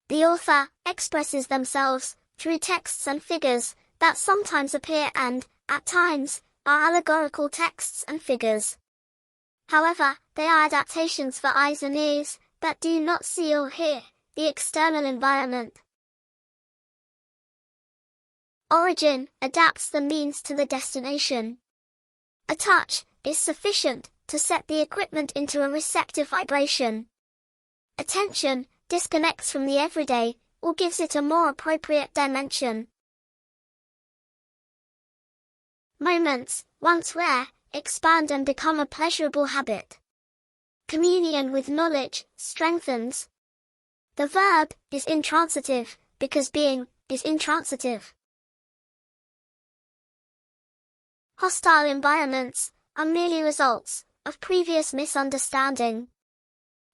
The author expresses themselves through texts and figures that sometimes appear and, at times, are allegorical texts and figures. However, they are adaptations for eyes and ears that do not see or hear the external environment. Origin adapts the means to the destination. A touch is sufficient to set the equipment into a receptive vibration. Attention disconnects from the everyday or gives it a more appropriate dimension. Moments, once rare, expand and become a pleasurable habit. Communion with knowledge strengthens. The verb is intransitive because being is intransitive. Hostile environments are merely results of previous misunderstanding.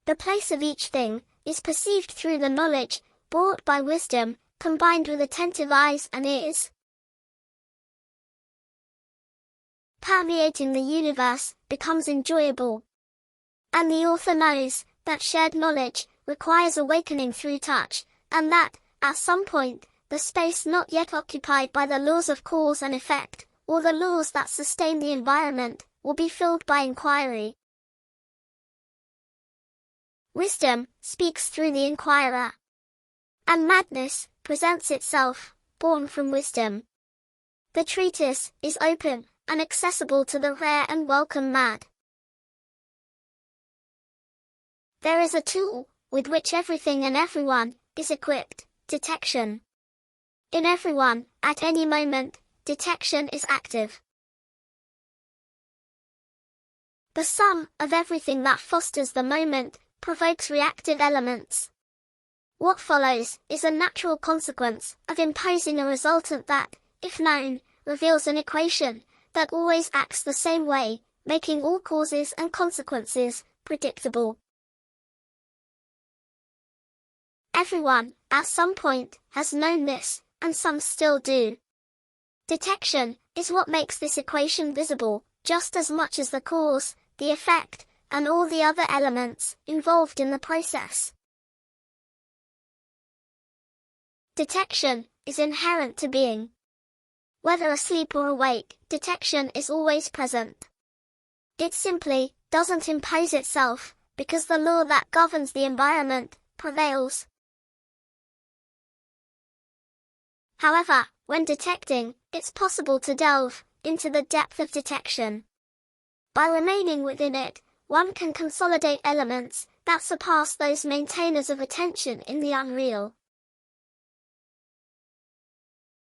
The place of each thing is perceived through the knowledge brought by wisdom, combined with attentive eyes and ears. Permeating the universe becomes enjoyable. And the author knows that shared knowledge requires awakening through touch, and that, at some point, the space not yet occupied by the laws of cause and effect, or the laws that sustain the environment, will be filled by inquiry. Wisdom speaks through the inquirer. And madness presents itself, born from wisdom. The treatise is open and accessible to the rare and welcome mad. There is a tool with which everything and everyone is equipped: detection. In everyone, at any moment, detection is active. The sum of everything that fosters the moment provokes reactive elements. What follows is a natural consequence of imposing a resultant that, if known, reveals an equation that always acts the same way, making all causes and consequences predictable. Everyone, at some point, has known this, and some still do. Detection is what makes this equation visible, just as much as the cause, the effect, and all the other elements involved in the process. Detection is inherent to being. Whether asleep or awake, detection is always present. It simply doesn't impose itself, because the law that governs the environment prevails. However, when detecting, it's possible to delve into the depth of detection. By remaining within it, one can consolidate elements that surpass those maintainers of attention in the unreal.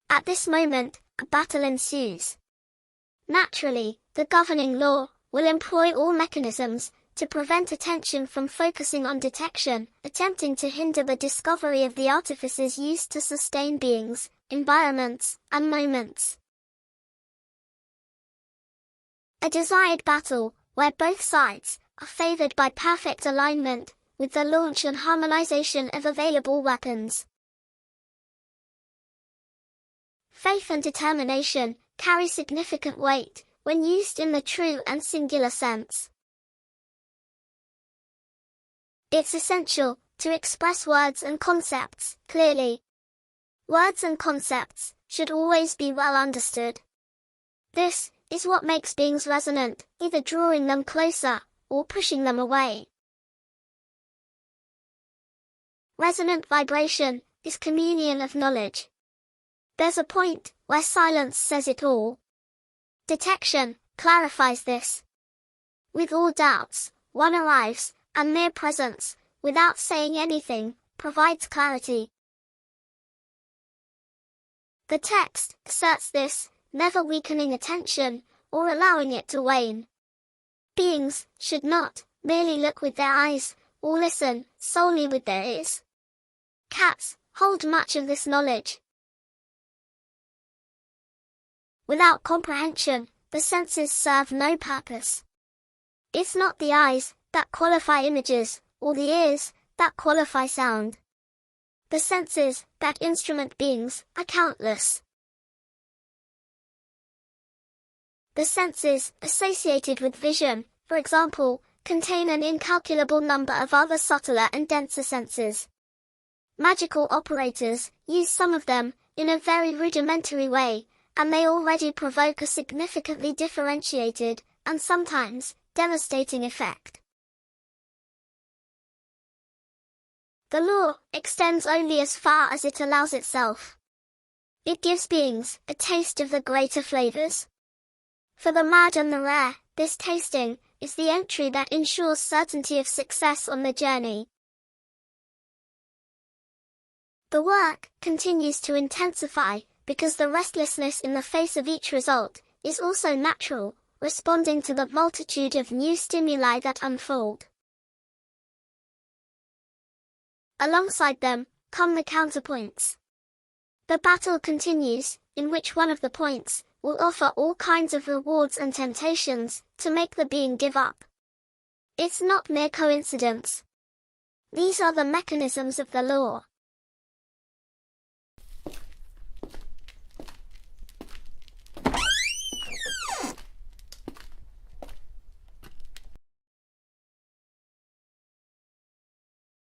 At this moment, a battle ensues. Naturally, the governing law will employ all mechanisms to prevent attention from focusing on detection, attempting to hinder the discovery of the artifices used to sustain beings, environments, and moments. A desired battle, where both sides are favored by perfect alignment, with the launch and harmonization of available weapons. Faith and determination carry significant weight when used in the true and singular sense. It's essential to express words and concepts clearly. Words and concepts should always be well understood. This is what makes beings resonant, either drawing them closer or pushing them away. Resonant vibration is communion of knowledge. There's a point where silence says it all. Detection clarifies this. With all doubts, one arrives, and mere presence, without saying anything, provides clarity. The text asserts this, never weakening attention, or allowing it to wane. Beings should not merely look with their eyes, or listen solely with their ears. Cats hold much of this knowledge. Without comprehension, the senses serve no purpose. It's not the eyes that qualify images, or the ears that qualify sound. The senses that instrument beings are countless. The senses associated with vision, for example, contain an incalculable number of other subtler and denser senses. Magical operators use some of them in a very rudimentary way, and they already provoke a significantly differentiated, and sometimes devastating effect. The law extends only as far as it allows itself. It gives beings a taste of the greater flavors. For the mad and the rare, this tasting is the entry that ensures certainty of success on the journey. The work continues to intensify, because the restlessness in the face of each result is also natural, responding to the multitude of new stimuli that unfold. Alongside them come the counterpoints. The battle continues, in which one of the points will offer all kinds of rewards and temptations to make the being give up. It's not mere coincidence. These are the mechanisms of the law.